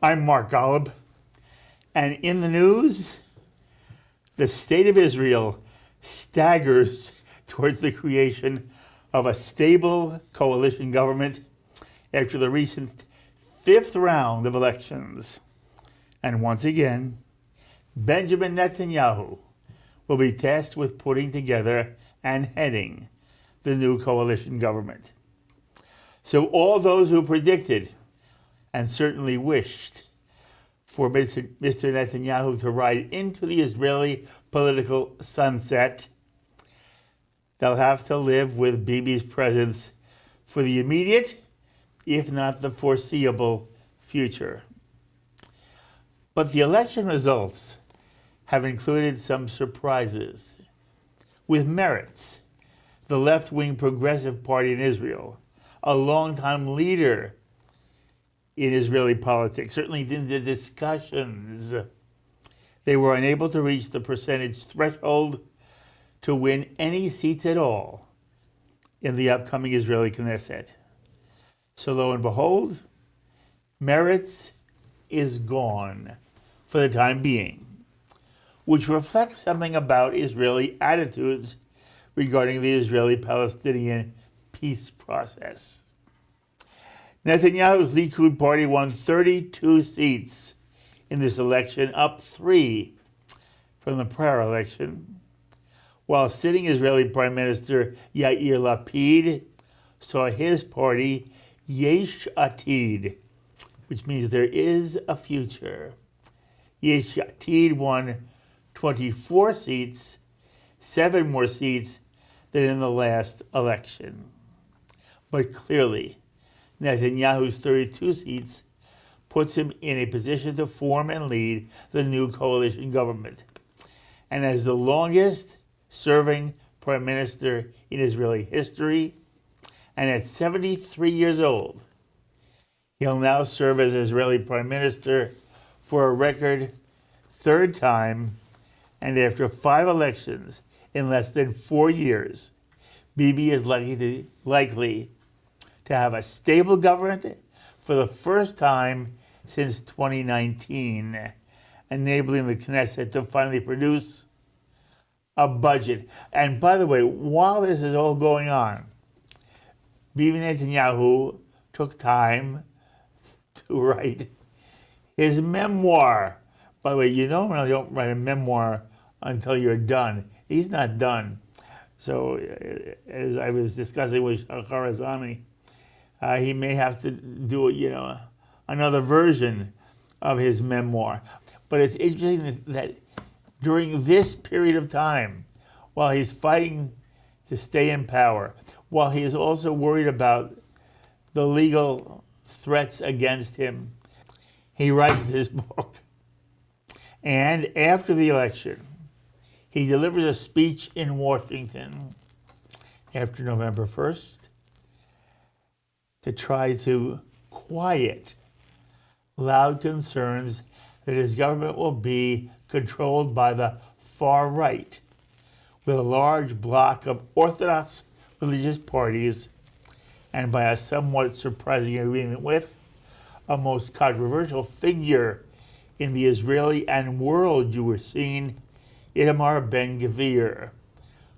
I'm Mark Golub, and in the news, the state of Israel staggers towards the creation of a stable coalition government after the recent fifth round of elections. And once again, Benjamin Netanyahu will be tasked with putting together and heading the new coalition government. So all those who predicted and certainly wished for Mr. Netanyahu to ride into the Israeli political sunset, they'll have to live with Bibi's presence for the immediate, if not the foreseeable, future. But the election results have included some surprises. With Meretz, the left-wing progressive party in Israel, a longtime leader in Israeli politics, certainly in the discussions, they were unable to reach the percentage threshold to win any seats at all in the upcoming Israeli Knesset. So lo and behold, Meretz is gone for the time being, which reflects something about Israeli attitudes regarding the Israeli-Palestinian peace process. Netanyahu's Likud Party won 32 seats in this election, up 3 from the prior election, while sitting Israeli Prime Minister Yair Lapid saw his party, Yesh Atid, which means there is a future. Yesh Atid won 24 seats, 7 more seats than in the last election. But clearly, Netanyahu's 32 seats puts him in a position to form and lead the new coalition government. And as the longest serving prime minister in Israeli history, and at 73 years old, he'll now serve as Israeli prime minister for a record third time, and after 5 elections in less than 4 years, Bibi is likely to have a stable government for the first time since 2019, enabling the Knesset to finally produce a budget. And by the way, while this is all going on, Bibi Netanyahu took time to write his memoir. By the way, you normally don't write a memoir until you're done. He's not done. So as I was discussing with Shahar Azani, he may have to do, another version of his memoir. But it's interesting that during this period of time, while he's fighting to stay in power, while he is also worried about the legal threats against him, he writes this book. And after the election, he delivers a speech in Washington after November 1st to try to quiet loud concerns that his government will be controlled by the far right, with a large bloc of Orthodox religious parties, and by a somewhat surprising agreement with a most controversial figure in the Israeli and world Jewish scene, Itamar Ben-Gvir,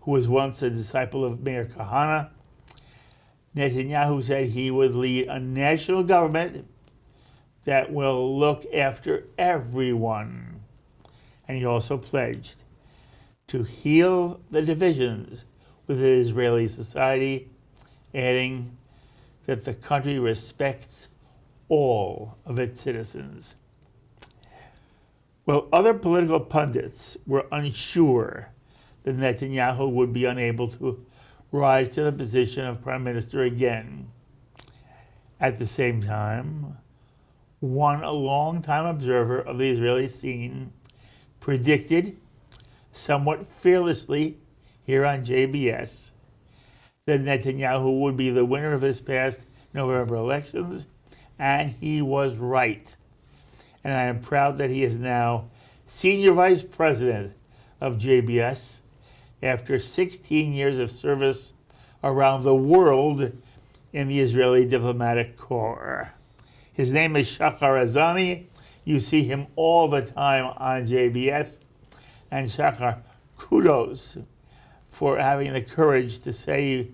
who was once a disciple of Meir Kahane. Netanyahu said he would lead a national government that will look after everyone. And he also pledged to heal the divisions within Israeli society, adding that the country respects all of its citizens. Well, other political pundits were unsure that Netanyahu would be unable to rise to the position of prime minister again. At the same time, one longtime observer of the Israeli scene predicted, somewhat fearlessly here on JBS, that Netanyahu would be the winner of this past November elections, and he was right. And I am proud that he is now Senior Vice President of JBS after 16 years of service around the world in the Israeli diplomatic corps. His name is Shahar Azani, You see him all the time on JBS. And Shahar, kudos for having the courage to say,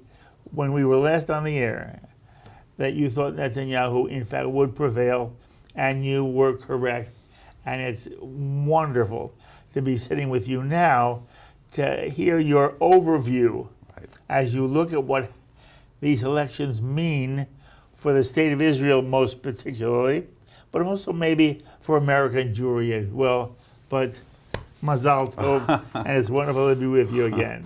when we were last on the air, that you thought Netanyahu, in fact, would prevail, and you were correct. And it's wonderful to be sitting with you now to hear your overview as you look at what these elections mean for the state of Israel most particularly, but also maybe for American Jewry as well. But Mazal Tov, and it's wonderful to be with you again.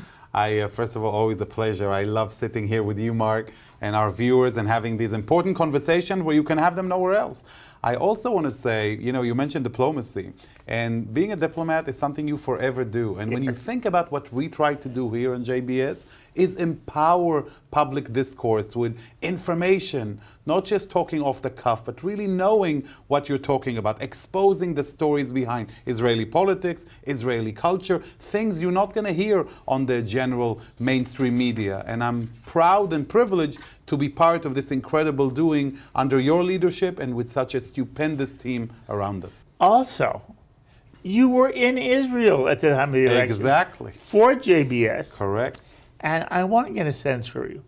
First of all, always a pleasure. I love sitting here with you, Mark, and our viewers and having these important conversations where you can have them nowhere else. I also want to say, you mentioned diplomacy, and being a diplomat is something you forever do. And when you think about what we try to do here in JBS is empower public discourse with information, not just talking off the cuff, but really knowing what you're talking about, exposing the stories behind Israeli politics, Israeli culture, things you're not going to hear on the general mainstream media. And I'm proud and privileged to be part of this incredible doing under your leadership and with such a stupendous team around us. Also, you were in Israel at the time of the election. Exactly. For JBS. Correct. And I want to get a sense for you.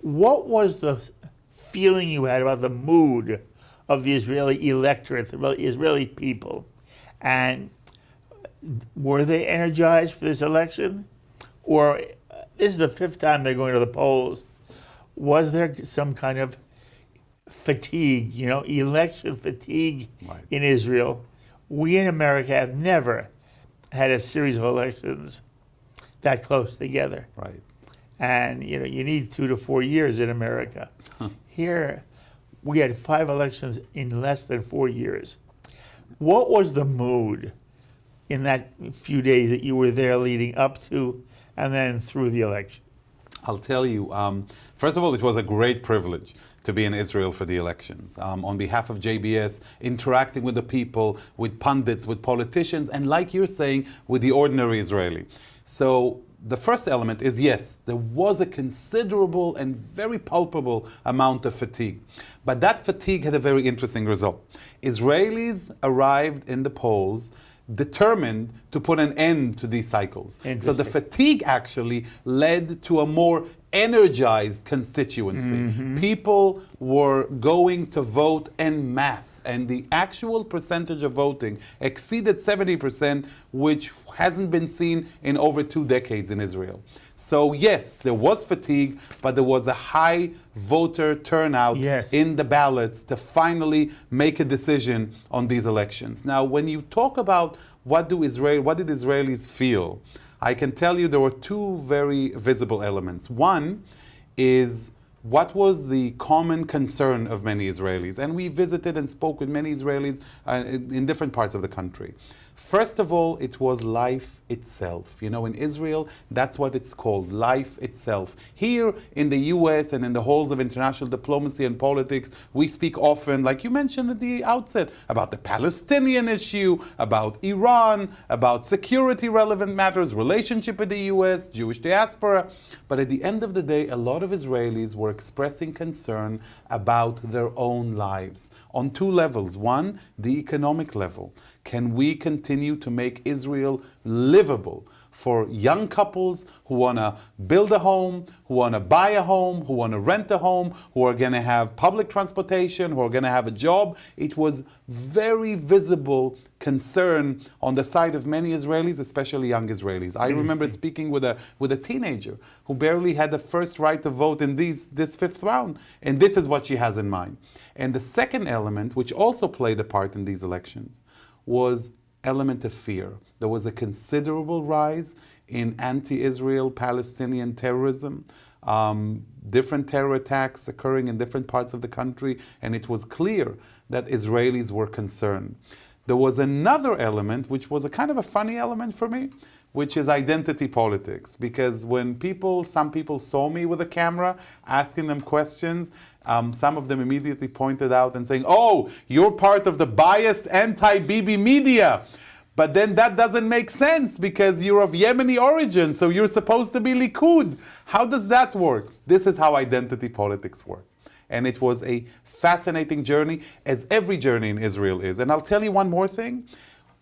What was the feeling you had about the mood of the Israeli electorate, the Israeli people? And were they energized for this election? Or this is the fifth time they're going to the polls. Was there some kind of fatigue, election fatigue in Israel? We in America have never had a series of elections that close together. Right. And, you need 2 to 4 years in America. Here, we had 5 elections in less than 4 years. What was the mood in that few days that you were there leading up to and then through the election? I'll tell you, first of all, it was a great privilege to be in Israel for the elections. On behalf of JBS, interacting with the people, with pundits, with politicians, and like you're saying, with the ordinary Israeli. So the first element is, yes, there was a considerable and very palpable amount of fatigue. But that fatigue had a very interesting result. Israelis arrived in the polls determined to put an end to these cycles. So the fatigue actually led to a more energized constituency. People were going to vote en masse, and the actual percentage of voting exceeded 70%, which hasn't been seen in over 2 decades in Israel. So yes, there was fatigue, but there was a high voter turnout in the ballots to finally make a decision on these elections. Now, when you talk about what did Israelis feel, I can tell you there were 2 very visible elements. One is what was the common concern of many Israelis, and we visited and spoke with many Israelis in different parts of the country. First of all, it was life itself. In Israel, that's what it's called, life itself. Here in the US and in the halls of international diplomacy and politics, we speak often, like you mentioned at the outset, about the Palestinian issue, about Iran, about security relevant matters, relationship with the US, Jewish diaspora. But at the end of the day, a lot of Israelis were expressing concern about their own lives on 2 levels. One, the economic level. Can we continue to make Israel livable for young couples who want to build a home, who want to buy a home, who want to rent a home, who are going to have public transportation, who are going to have a job? It was very visible concern on the side of many Israelis, especially young Israelis. I remember speaking with a teenager who barely had the first right to vote in this 5th round, and this is what she has in mind. And the second element, which also played a part in these elections, was element of fear. There was a considerable rise in anti-Israel Palestinian terrorism, different terror attacks occurring in different parts of the country, and it was clear that Israelis were concerned. There was another element, which was a kind of a funny element for me, which is identity politics. Because when some people saw me with a camera, asking them questions, some of them immediately pointed out and saying, "Oh, you're part of the biased anti-Bibi media." But then that doesn't make sense because you're of Yemeni origin, so you're supposed to be Likud. How does that work? This is how identity politics work. and it was a fascinating journey, as every journey in Israel is. And I'll tell you one more thing.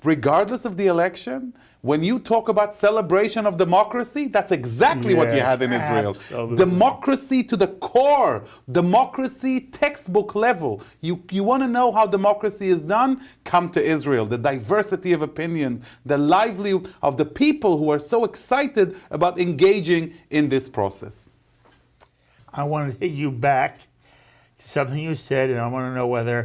Regardless of the election, when you talk about celebration of democracy, that's exactly what you Yes, had in Israel. absolutely. Democracy to the core, democracy textbook level. You want to know how democracy is done? Come to Israel. The diversity of opinions, the livelihood of the people who are so excited about engaging in this process. I want to take you back to something you said, and I want to know whether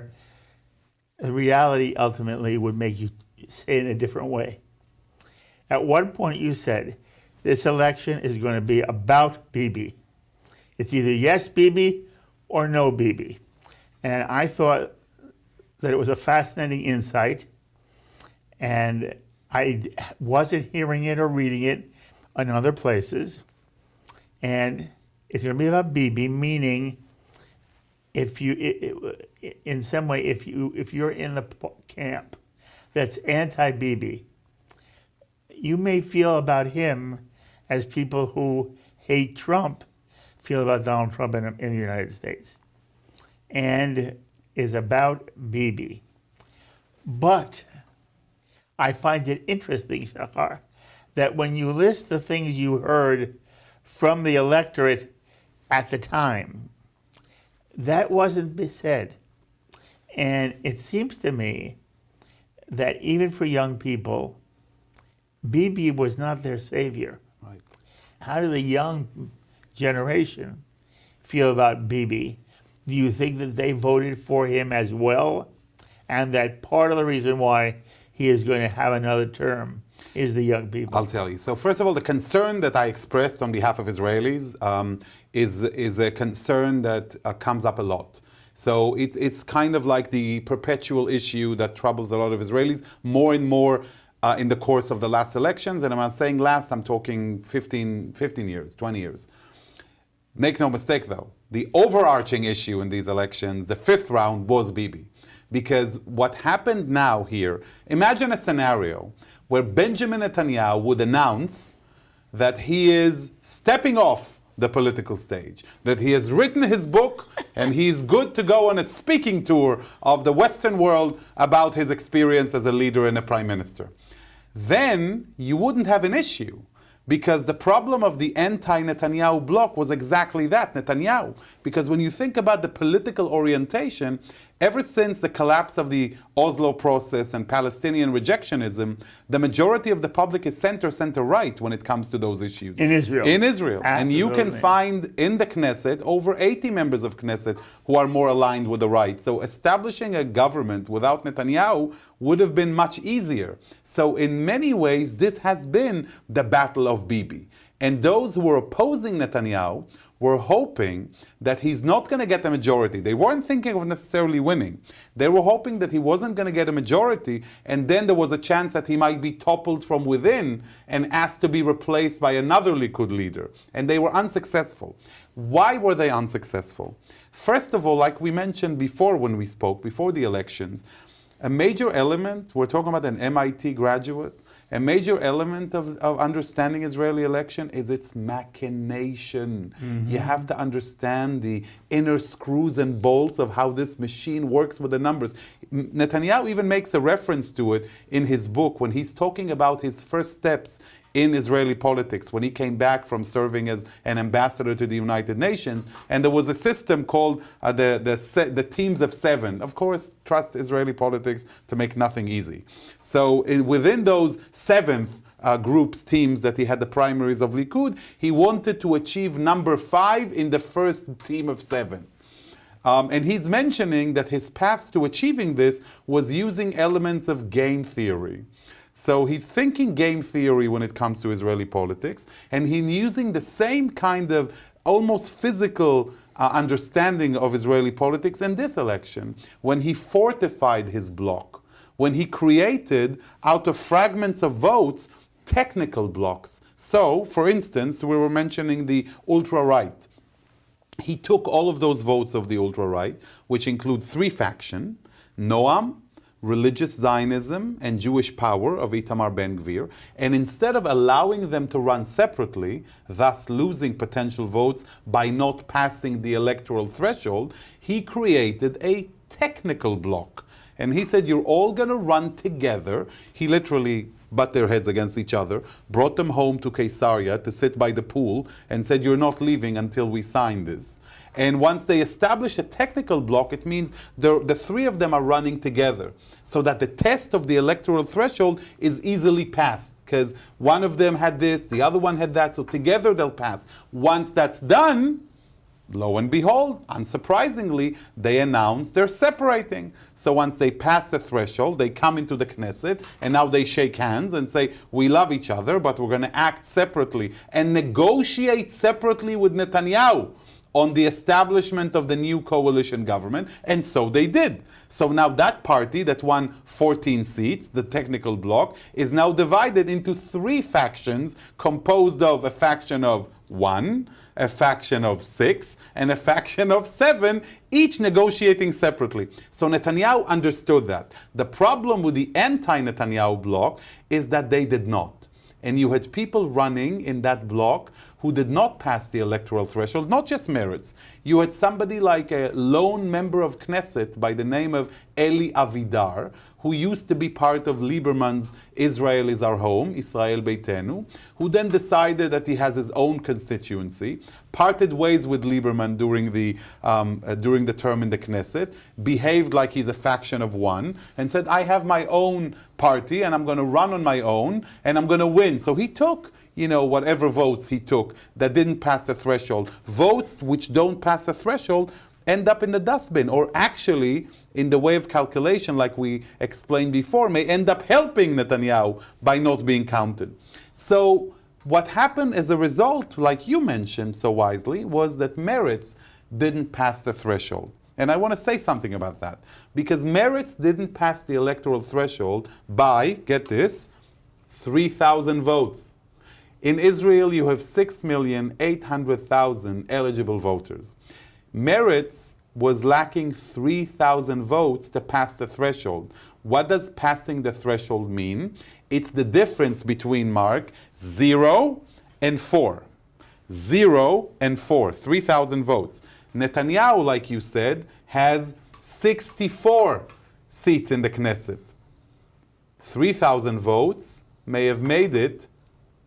the reality ultimately would make you say it in a different way. At one point you said, this election is going to be about Bibi. It's either yes Bibi or no Bibi. And I thought that it was a fascinating insight, and I wasn't hearing it or reading it in other places. And it's going to be about Bibi, meaning if you, in some way, if you're in the camp that's anti-Bibi, you may feel about him as people who hate Trump feel about Donald Trump in the United States, and is about Bibi. But I find it interesting, Shahar, that when you list the things you heard from the electorate at the time, that wasn't said. And it seems to me that even for young people, Bibi was not their savior. Right. How do the young generation feel about Bibi? Do you think that they voted for him as well? And that part of the reason why he is going to have another term is the young people? I'll tell you. So first of all, the concern that I expressed on behalf of Israelis is a concern that comes up a lot. So it's kind of like the perpetual issue that troubles a lot of Israelis more and more in the course of the last elections. And I'm saying last, I'm talking 15 years, 20 years. Make no mistake though, the overarching issue in these elections, the fifth round, was Bibi. Because what happened now here, imagine a scenario where Benjamin Netanyahu would announce that he is stepping off the political stage, that he has written his book and he's good to go on a speaking tour of the Western world about his experience as a leader and a prime minister. Then you wouldn't have an issue, because the problem of the anti-Netanyahu bloc was exactly that, Netanyahu. Because when you think about the political orientation, ever since the collapse of the Oslo process and Palestinian rejectionism, the majority of the public is center-right when it comes to those issues. In Israel. In Israel. And you can Absolutely. find in the Knesset over 80 members of Knesset who are more aligned with the right. So establishing a government without Netanyahu would have been much easier. So in many ways, this has been the battle of Bibi. And those who were opposing Netanyahu were hoping that he's not going to get the majority. They weren't thinking of necessarily winning. They were hoping that he wasn't going to get a majority, and then there was a chance that he might be toppled from within and asked to be replaced by another Likud leader. And they were unsuccessful. Why were they unsuccessful? First of all, like we mentioned before when we spoke, before the elections, a major element, we're talking about an MIT graduate, a major element of understanding Israeli election is its machination. Mm-hmm. You have to understand the inner screws and bolts of how this machine works with the numbers. Netanyahu even makes a reference to it in his book when he's talking about his first steps in Israeli politics, when he came back from serving as an ambassador to the United Nations, and there was a system called the teams of seven. Of course, trust Israeli politics to make nothing easy. So within those seventh groups, teams that he had the primaries of Likud, he wanted to achieve number 5 in the first team of 7. And he's mentioning that his path to achieving this was using elements of game theory. So he's thinking game theory when it comes to Israeli politics, and he's using the same kind of almost physical understanding of Israeli politics in this election, when he fortified his bloc, when he created, out of fragments of votes, technical blocks. So, for instance, we were mentioning the ultra-right. He took all of those votes of the ultra-right, which include 3 factions, Noam, religious Zionism and Jewish power of Itamar Ben-Gvir, and instead of allowing them to run separately, thus losing potential votes by not passing the electoral threshold, he created a technical bloc. And he said, you're all going to run together. He literally butt their heads against each other, brought them home to Caesarea to sit by the pool, and said, you're not leaving until we sign this. And once they establish a technical bloc, it means the three of them are running together, so that the test of the electoral threshold is easily passed, because one of them had this, the other one had that, so together they'll pass. Once that's done, lo and behold, unsurprisingly, they announce they're separating. So once they pass the threshold, they come into the Knesset, and now they shake hands and say, we love each other, but we're going to act separately and negotiate separately with Netanyahu on the establishment of the new coalition government, and so they did. So now that party that won 14 seats, the technical bloc, is now divided into three factions composed of a faction of 1, a faction of 6, and a faction of 7, each negotiating separately. So Netanyahu understood that. The problem with the anti-Netanyahu bloc is that they did not. And you had people running in that bloc who did not pass the electoral threshold, not just Meretz. You had somebody like a lone member of Knesset by the name of Eli Avidar, who used to be part of Lieberman's Israel is Our Home, Israel Beitenu, who then decided that he has his own constituency, parted ways with Lieberman during the term in the Knesset, behaved like he's a faction of one, and said, I have my own party, and I'm going to run on my own, and I'm going to win. So he took, whatever votes he took that didn't pass the threshold. Votes which don't pass the threshold end up in the dustbin, or actually, in the way of calculation, like we explained before, may end up helping Netanyahu by not being counted. So what happened as a result, like you mentioned so wisely, was that Meretz didn't pass the threshold. And I want to say something about that, because Meretz didn't pass the electoral threshold by, get this, 3,000 votes. In Israel, you have 6,800,000 eligible voters. Meretz was lacking 3,000 votes to pass the threshold. What does passing the threshold mean? It's the difference between, Mark, 0 and 4. 0 and 4, 3,000 votes. Netanyahu, like you said, has 64 seats in the Knesset. 3,000 votes may have made it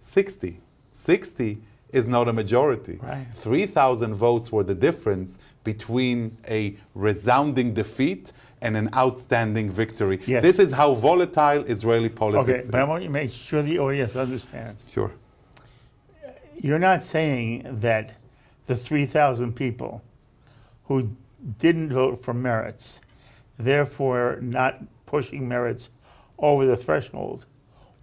60. 60 is not a majority. Right. 3,000 votes were the difference between a resounding defeat and an outstanding victory. Yes. This is how volatile Israeli politics is. But I want you to make sure the audience understands. Sure. You're not saying that the 3,000 people who didn't vote for Meretz, therefore not pushing Meretz over the threshold,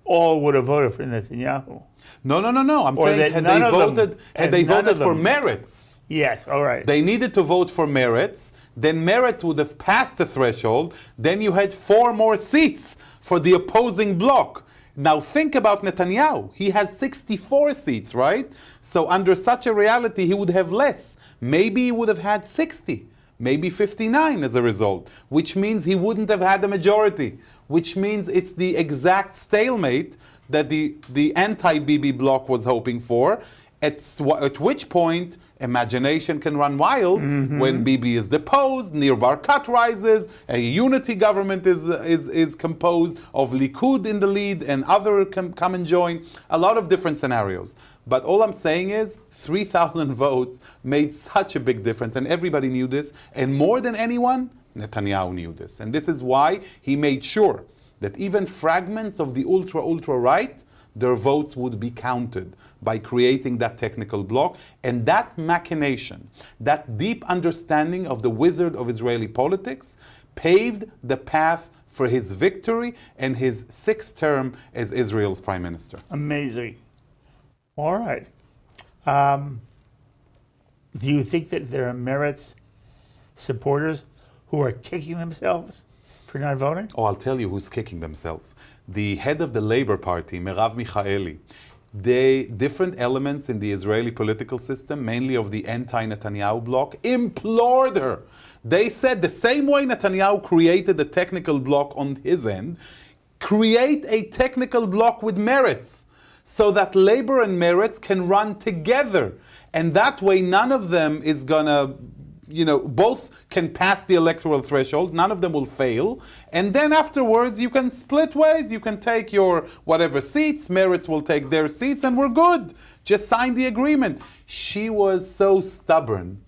all would have voted for Netanyahu. No. I'm Or saying that had none they of them- voted, and had they none voted of for them- Meretz, Yes, all right. they needed to vote for Meretz, then Meretz would have passed the threshold, then you had 4 more seats for the opposing bloc. Now think about Netanyahu. He has 64 seats, right? So under such a reality, he would have less. Maybe he would have had 60, maybe 59 as a result, which means he wouldn't have had a majority, which means it's the exact stalemate that the anti-Bibi bloc was hoping for, at which point imagination can run wild when Bibi is deposed, Nir Barkat rises, a unity government is composed of Likud in the lead, and other come and join. A lot of different scenarios. But all I'm saying is 3,000 votes made such a big difference, and everybody knew this, and more than anyone, Netanyahu knew this. And this is why he made sure that even fragments of the ultra-right, their votes would be counted by creating that technical bloc. And that machination, that deep understanding of the wizard of Israeli politics, paved the path for his victory and his 6th term as Israel's prime minister. Amazing. All right. Do you think that there are Meretz supporters who are kicking themselves for not voting? Oh, I'll tell you who's kicking themselves. The head of the Labour Party, Merav Michaeli, different elements in the Israeli political system, mainly of the anti-Netanyahu bloc, implored her. They said the same way Netanyahu created a technical bloc on his end, create a technical bloc with Meretz, so that Labor and Meretz can run together. And that way none of them is gonna, both can pass the electoral threshold, none of them will fail, and then afterwards you can split ways, you can take your whatever seats, Meretz will take their seats, and we're good. Just sign the agreement. She was so stubborn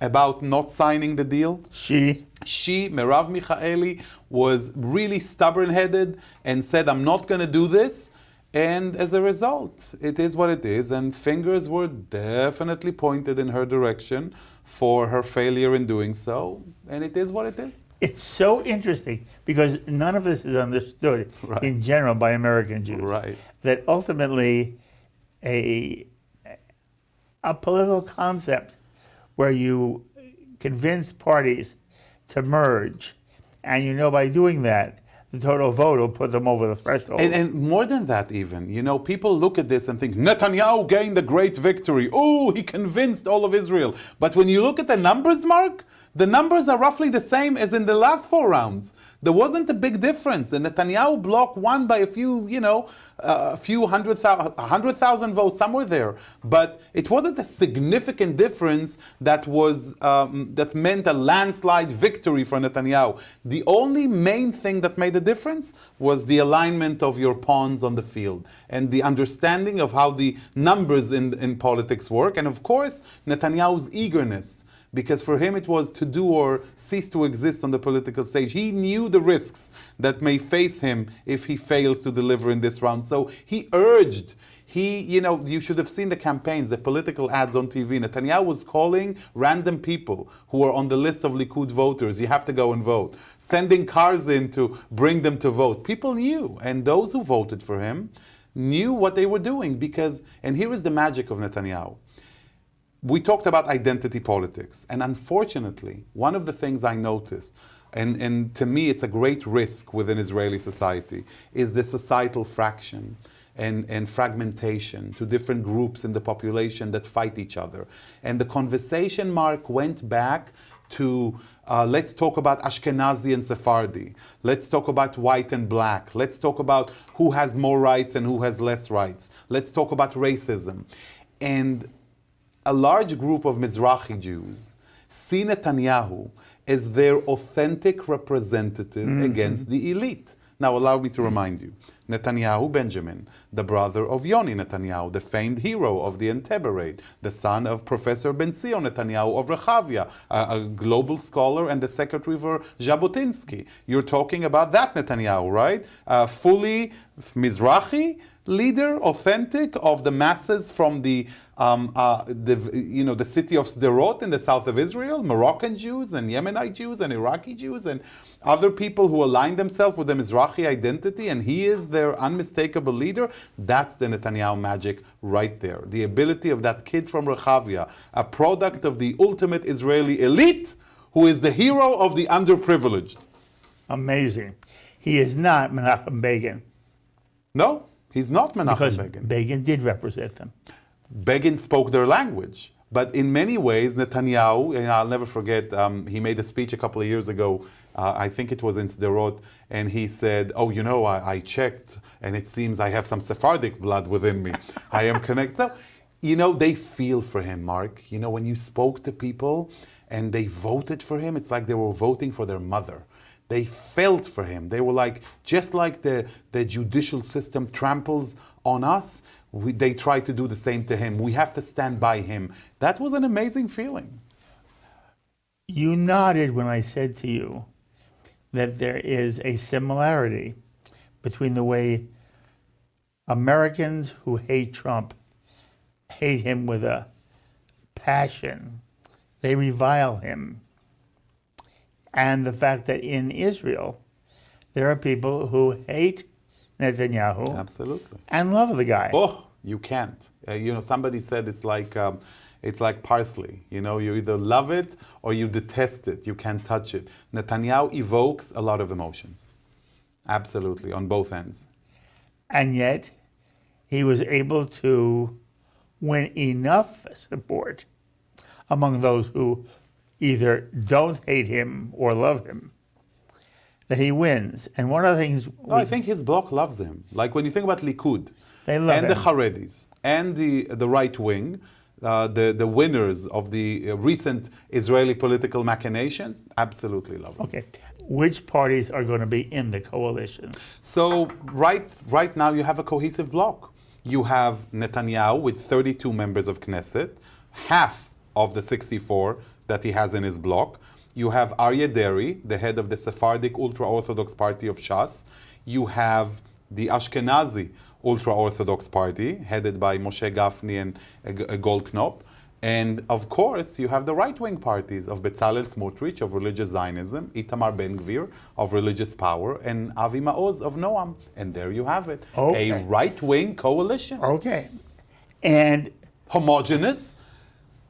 about not signing the deal. She, Merav Michaeli, was really stubborn-headed and said, I'm not going to do this. And as a result, it is what it is, and fingers were definitely pointed in her direction for her failure in doing so, and it is what it is. It's so interesting because none of this is understood in general by American Jews. Right. That ultimately a political concept where you convince parties to merge, and by doing that, the total vote will put them over the threshold. And more than that even, people look at this and think, Netanyahu gained a great victory. Oh, he convinced all of Israel. But when you look at the numbers, Mark, the numbers are roughly the same as in the last 4 rounds. There wasn't a big difference. The Netanyahu bloc won by a few 100,000 votes, somewhere there. But it wasn't a significant difference that was that meant a landslide victory for Netanyahu. The only main thing that made a difference was the alignment of your pawns on the field and the understanding of how the numbers in politics work. And of course, Netanyahu's eagerness. Because for him it was to do or cease to exist on the political stage. He knew the risks that may face him if he fails to deliver in this round. So he urged, you should have seen the campaigns, the political ads on TV. Netanyahu was calling random people who are on the list of Likud voters, you have to go and vote. Sending cars in to bring them to vote. People knew, and those who voted for him knew what they were doing and here is the magic of Netanyahu. We talked about identity politics, and unfortunately, one of the things I noticed, and to me it's a great risk within Israeli society, is the societal fraction and fragmentation to different groups in the population that fight each other. And the conversation, Mark, went back to let's talk about Ashkenazi and Sephardi. Let's talk about white and black. Let's talk about who has more rights and who has less rights. Let's talk about racism. And a large group of Mizrahi Jews see Netanyahu as their authentic representative against the elite. Now, allow me to remind you, Netanyahu Benjamin, the brother of Yoni Netanyahu, the famed hero of the Entebbe raid, the son of Professor Ben-Zion Netanyahu of Rechavia, a global scholar and the secretary for Jabotinsky. You're talking about that Netanyahu, right? Fully Mizrahi leader, authentic of the masses from the city of Sderot in the south of Israel, Moroccan Jews and Yemenite Jews and Iraqi Jews and other people who align themselves with the Mizrahi identity, and he is their unmistakable leader. That's the Netanyahu magic right there. The ability of that kid from Rechavia, a product of the ultimate Israeli elite, who is the hero of the underprivileged. Amazing. He is not Menachem Begin. No, he's not Menachem Begin. Because Begin did represent them. Begin spoke their language. But in many ways, Netanyahu, and I'll never forget, he made a speech a couple of years ago, I think it was in Sderot, and he said, I checked, and it seems I have some Sephardic blood within me. I am connected. So, they feel for him, Mark. When you spoke to people and they voted for him, it's like they were voting for their mother. They felt for him. They were like, just like the judicial system tramples on us, they try to do the same to him. We have to stand by him. That was an amazing feeling. You nodded when I said to you that there is a similarity between the way Americans who hate Trump hate him with a passion. They revile him. And the fact that in Israel, there are people who hate Netanyahu. Absolutely. And love the guy. Oh, you can't. Somebody said it's like parsley. You either love it or you detest it. You can't touch it. Netanyahu evokes a lot of emotions. Absolutely, on both ends. And yet, he was able to win enough support among those who either don't hate him or love him that he wins. And one of the things No, I think his bloc loves him. Like when you think about Likud they love and him. the Haredis and the right wing, the winners of the recent Israeli political machinations, absolutely love him. Okay, which parties are going to be in the coalition? So right now you have a cohesive bloc. You have Netanyahu with 32 members of Knesset, half of the 64 that he has in his bloc. You have Aryeh Deri, the head of the Sephardic ultra-Orthodox party of Shas. You have the Ashkenazi ultra-Orthodox party, headed by Moshe Gafni and Goldknop. And of course, you have the right-wing parties of Bezalel Smotrich of religious Zionism, Itamar Ben-Gvir of religious power, and Avi Maoz of Noam. And there you have it, Okay. a right-wing coalition. Okay, and Homogeneous,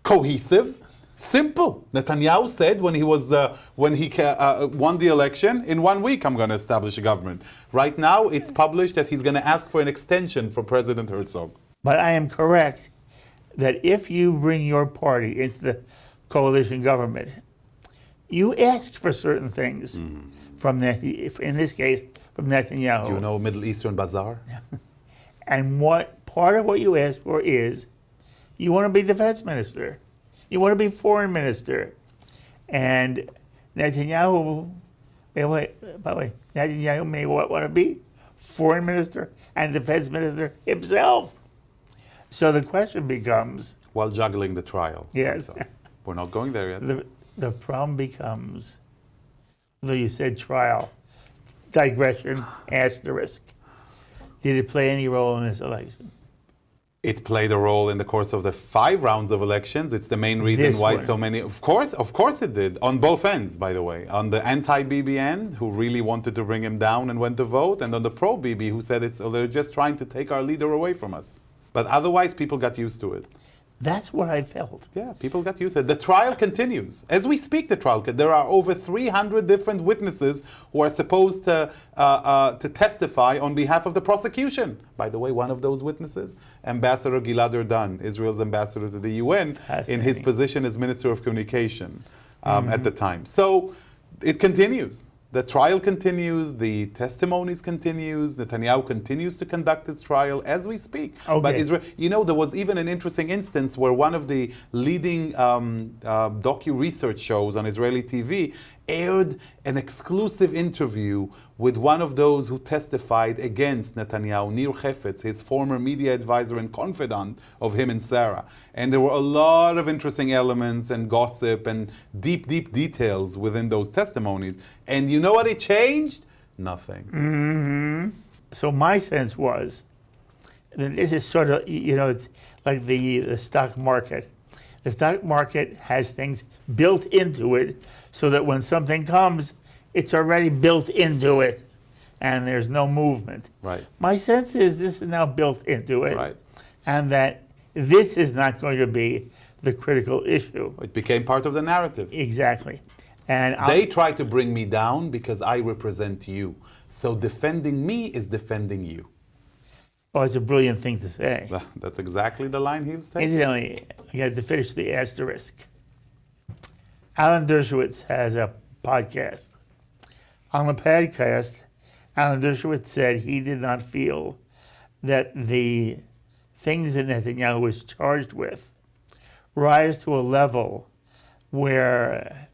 cohesive, simple. Netanyahu said when he was won the election, in 1 week I'm going to establish a government. Right now, it's published that he's going to ask for an extension from President Herzog. but I am correct that if you bring your party into the coalition government, you ask for certain things from in this case from Netanyahu. Do you know Middle Eastern Bazaar? And what part of what you ask for is you want to be defense minister, you want to be foreign minister, and Netanyahu. By the way, Netanyahu may want to be foreign minister and defense minister himself. So the question becomes, While juggling the trial. Yes. So we're not going there yet. the problem becomes, though you said trial, digression, asterisk. Did it play any role in this election? It played a role in the course of the 5 rounds of elections. It's the main reason This why one. so many, of course it did, on both ends, by the way. On the anti-Bibi end, who really wanted to bring him down and went to vote, and on the pro-Bibi, who said they're just trying to take our leader away from us. But otherwise, people got used to it. That's what I felt. Yeah, people got used to it. The trial continues. As we speak, there are over 300 different witnesses who are supposed to testify on behalf of the prosecution. By the way, one of those witnesses, Ambassador Gilad Erdan, Israel's ambassador to the UN, in his position as Minister of Communication at the time. So it continues. The trial continues, the testimonies continues, Netanyahu continues to conduct his trial as we speak. Okay. But Israel, there was even an interesting instance where one of the leading docu-research shows on Israeli TV aired an exclusive interview with one of those who testified against Netanyahu, Nir Hefetz, his former media advisor and confidant of him and Sarah. And there were a lot of interesting elements and gossip and deep, deep details within those testimonies. And you know what it changed? Nothing. So my sense was that this is sort of, it's like the stock market. The stock market has things built into it so that when something comes, it's already built into it and there's no movement. Right. My sense is this is now built into it, Right. and that this is not going to be the critical issue. It became part of the narrative. Exactly. And They try to bring me down because I represent you. So defending me is defending you. it's a brilliant thing to say. That's exactly the line he was taking. Incidentally, I got to finish the asterisk. Alan Dershowitz has a podcast. On the podcast, Alan Dershowitz said he did not feel that the things that Netanyahu was charged with rise to a level where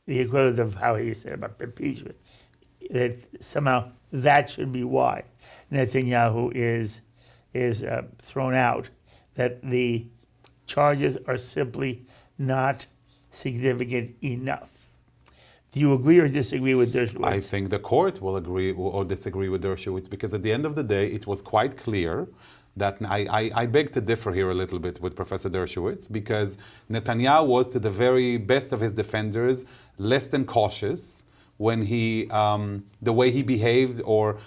the equivalent of how he said about impeachment, that somehow that should be why Netanyahu is thrown out, that the charges are simply not significant enough. Do you agree or disagree with Dershowitz? I think the court will agree or disagree with Dershowitz because at the end of the day, it was quite clear that I beg to differ here a little bit with Professor Dershowitz because Netanyahu was, to the very best of his defenders, less than cautious when he, the way he behaved or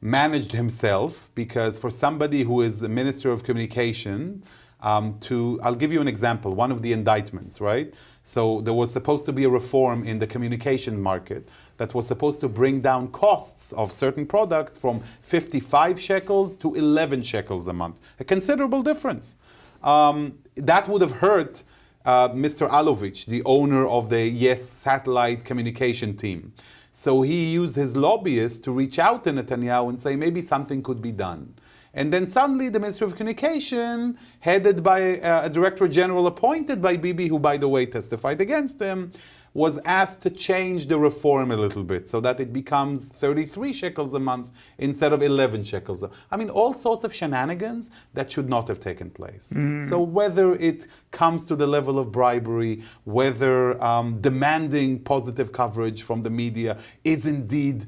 managed himself, because for somebody who is a minister of communication, I'll give you an example, one of the indictments, right? So there was supposed to be a reform in the communication market that was supposed to bring down costs of certain products from 55 shekels to 11 shekels a month. A considerable difference. That would have hurt Mr. Alovich, the owner of the Yes satellite communication team. So he used his lobbyists to reach out to Netanyahu and say maybe something could be done. And then suddenly the Ministry of Communication, headed by a Director General appointed by Bibi, who by the way testified against him, was asked to change the reform a little bit so that it becomes 33 shekels a month instead of 11 shekels. I mean, all sorts of shenanigans that should not have taken place. So whether it comes to the level of bribery, whether demanding positive coverage from the media is indeed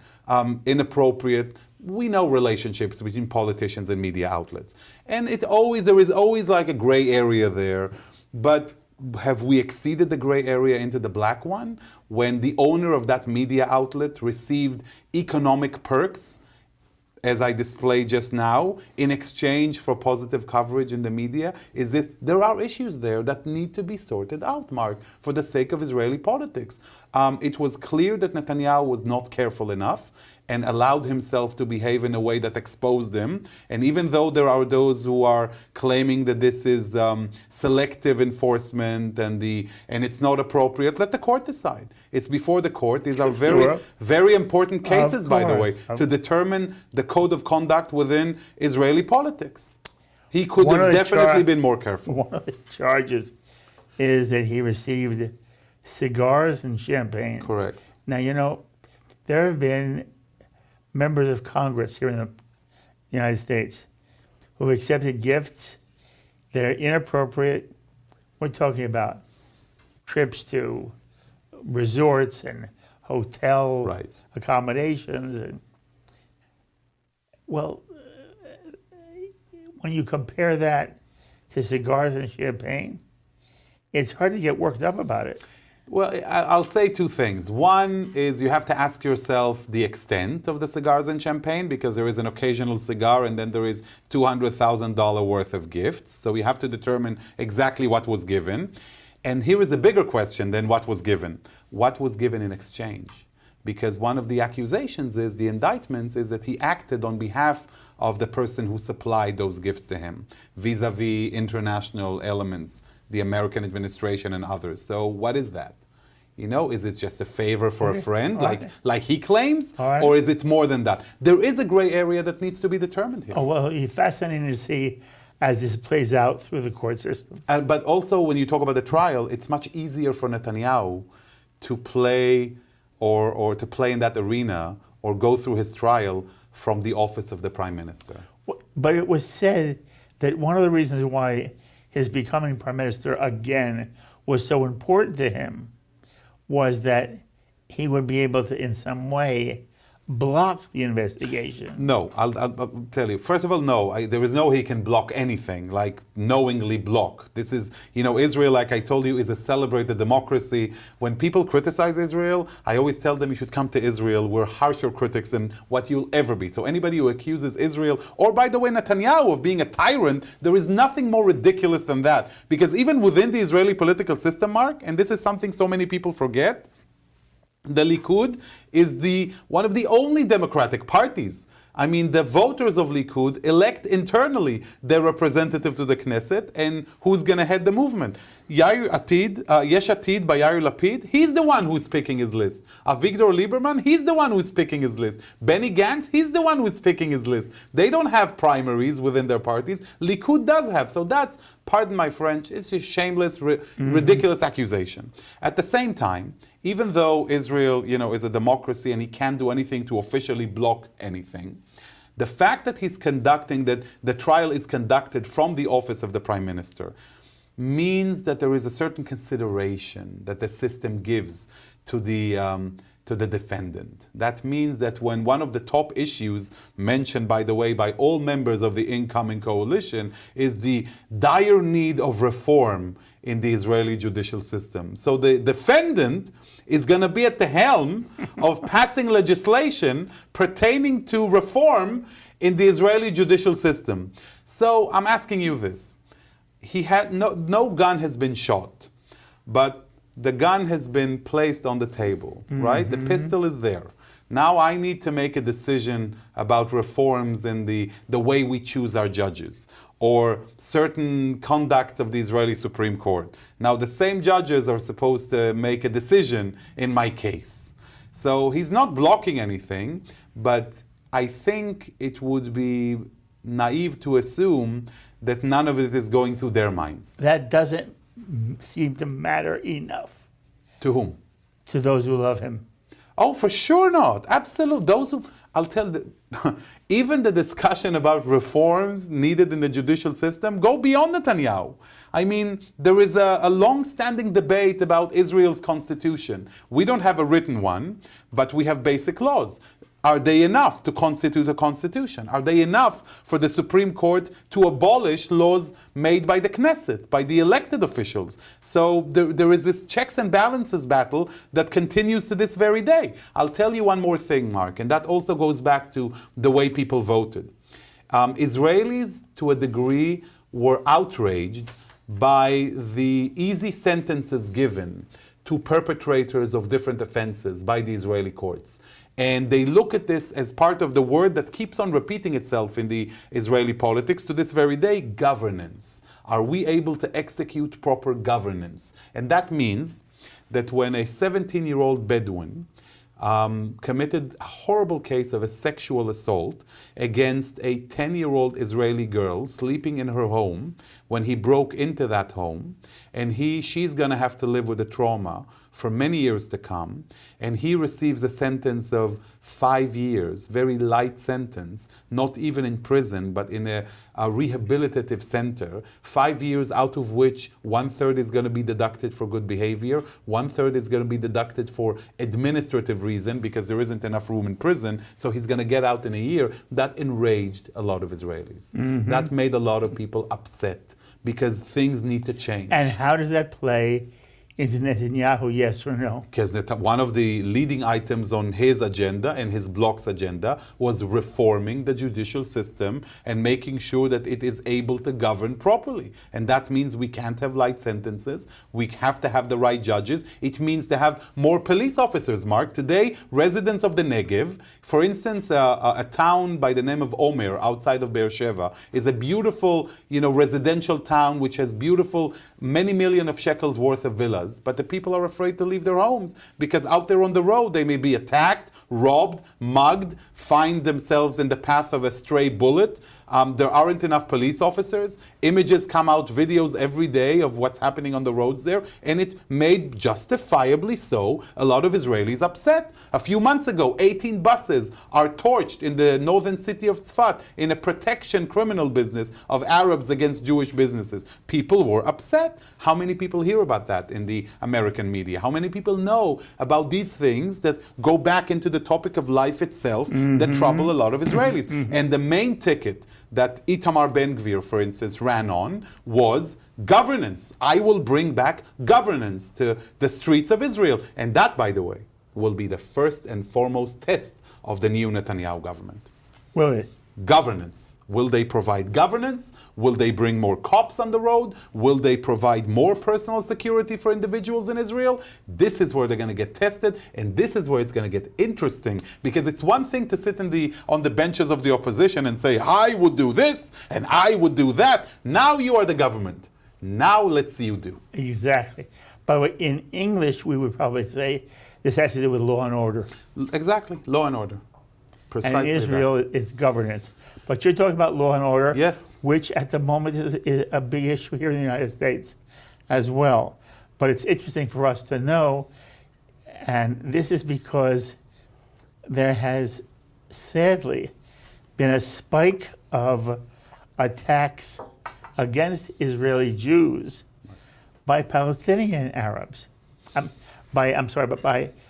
inappropriate, we know relationships between politicians and media outlets. And there is always like a gray area there. But have we exceeded the gray area into the black one when the owner of that media outlet received economic perks, as I displayed just now, in exchange for positive coverage in the media? There are issues there that need to be sorted out, Mark, for the sake of Israeli politics. It was clear that Netanyahu was not careful enough and allowed himself to behave in a way that exposed him. And even though there are those who are claiming that this is selective enforcement and it's not appropriate, let the court decide. It's before the court. These are very, very important cases, by the way, to determine the code of conduct within Israeli politics. He could have definitely been more careful. One of the charges is that he received cigars and champagne. Correct. Now, you know, there have been members of Congress here in the United States who accepted gifts that are inappropriate. We're talking about trips to resorts and hotel accommodations. And, well, when you compare that to cigars and champagne, it's hard to get worked up about it. Well, I'll say two things. One is you have to ask yourself the extent of the cigars and champagne, because there is an occasional cigar and then there is $200,000 worth of gifts. So you have to determine exactly what was given. And here is a bigger question than what was given. What was given in exchange? Because one of the accusations is, the indictments is that he acted on behalf of the person who supplied those gifts to him, vis-a-vis international elements, the American administration and others. So what is that? You know, is it just a favor for a friend, like he claims? Or is it more than that? There is a gray area that needs to be determined here. Oh, well, it's fascinating to see as this plays out through the court system. But also, when you talk about the trial, it's much easier for Netanyahu to play or to play in that arena or go through his trial from the office of the prime minister. But it was said that one of the reasons why his becoming prime minister again was so important to him was that he would be able to, in some way, block the investigation. No, I'll tell you. First of all, no. There is no he can block anything, like knowingly block. This is, you know, Israel, like I told you, is a celebrated democracy. When people criticize Israel, I always tell them you should come to Israel. We're harsher critics than what you'll ever be. So anybody who accuses Israel, or by the way, Netanyahu, of being a tyrant, there is nothing more ridiculous than that. Because even within the Israeli political system, Mark, and this is something so many people forget, the Likud is one of the only democratic parties. I mean, the voters of Likud elect internally their representative to the Knesset, and who's going to head the movement? Yesh Atid by Yair Lapid, he's the one who's picking his list. Avigdor Lieberman, he's the one who's picking his list. Benny Gantz, he's the one who's picking his list. They don't have primaries within their parties. Likud does have. So that's, pardon my French, it's a shameless, ridiculous accusation. At the same time, even though Israel, you know, is a democracy and he can't do anything to officially block anything, the fact that that the trial is conducted from the office of the prime minister means that there is a certain consideration that the system gives to the defendant. That means that when one of the top issues mentioned, by the way, by all members of the incoming coalition is the dire need of reform in the Israeli judicial system. So the defendant is going to be at the helm of passing legislation pertaining to reform in the Israeli judicial system. So I'm asking you this. he had no gun has been shot, but the gun has been placed on the table, right? The pistol is there. Now I need to make a decision about reforms in the way we choose our judges or certain conducts of the Israeli Supreme Court. Now the same judges are supposed to make a decision in my case. So he's not blocking anything, but I think it would be naive to assume that none of it is going through their minds. That doesn't seem to matter enough. To whom? To those who love him. Oh, for sure not. Absolutely. Those who, I'll tell the, even the discussion about reforms needed in the judicial system go beyond Netanyahu. I mean, there is a long-standing debate about Israel's constitution. We don't have a written one, but we have basic laws. Are they enough to constitute a constitution? Are they enough for the Supreme Court to abolish laws made by the Knesset, by the elected officials? So there is this checks and balances battle that continues to this very day. I'll tell you one more thing, Mark, and that also goes back to the way people voted. Israelis, to a degree, were outraged by the easy sentences given to perpetrators of different offenses by the Israeli courts. And they look at this as part of the word that keeps on repeating itself in the Israeli politics to this very day, governance. Are we able to execute proper governance? And that means that when a 17-year-old Bedouin committed a horrible case of a sexual assault against a 10-year-old Israeli girl sleeping in her home, when he broke into that home, and she's going to have to live with the trauma for many years to come, and he receives a sentence of 5 years, very light sentence, not even in prison, but in a rehabilitative center, 5 years out of which 1/3 is going to be deducted for good behavior, 1/3 is going to be deducted for administrative reason because there isn't enough room in prison, so he's going to get out in a year. That enraged a lot of Israelis. That made a lot of people upset because things need to change. And how does that play into Netanyahu, yes or no? Because one of the leading items on his agenda and his bloc's agenda was reforming the judicial system and making sure that it is able to govern properly. And that means we can't have light sentences. We have to have the right judges. It means to have more police officers, Mark. Today, residents of the Negev, for instance, a town by the name of Omer outside of Beersheba, is a beautiful, residential town which has beautiful, many million of shekels worth of villas. But the people are afraid to leave their homes because out there on the road they may be attacked, robbed, mugged, find themselves in the path of a stray bullet. There aren't enough police officers. Images come out, videos every day of what's happening on the roads there, and it made, justifiably so, a lot of Israelis upset. A few months ago, 18 buses are torched in the northern city of Tzfat in a protection criminal business of Arabs against Jewish businesses. People were upset. How many people hear about that in the American media? How many people know about these things that go back into the topic of life itself that trouble a lot of Israelis? And the main ticket that Itamar Ben-Gvir, for instance, ran on was governance. I will bring back governance to the streets of Israel. And that, by the way, will be the first and foremost test of the new Netanyahu government. Will it? Governance. Will they provide governance? Will they bring more cops on the road? Will they provide more personal security for individuals in Israel? This is where they're going to get tested, and this is where it's going to get interesting, because it's one thing to sit on the benches of the opposition and say, I would do this and I would do that. Now you are the government. Now let's see you do. Exactly. By the way, in English, we would probably say this has to do with law and order. Exactly. Law and order. Precisely. And in Israel, it's governance. But you're talking about law and order, yes, which at the moment is a big issue here in the United States as well. But it's interesting for us to know, and this is because there has sadly been a spike of attacks against Israeli Jews by Palestinian Arabs. By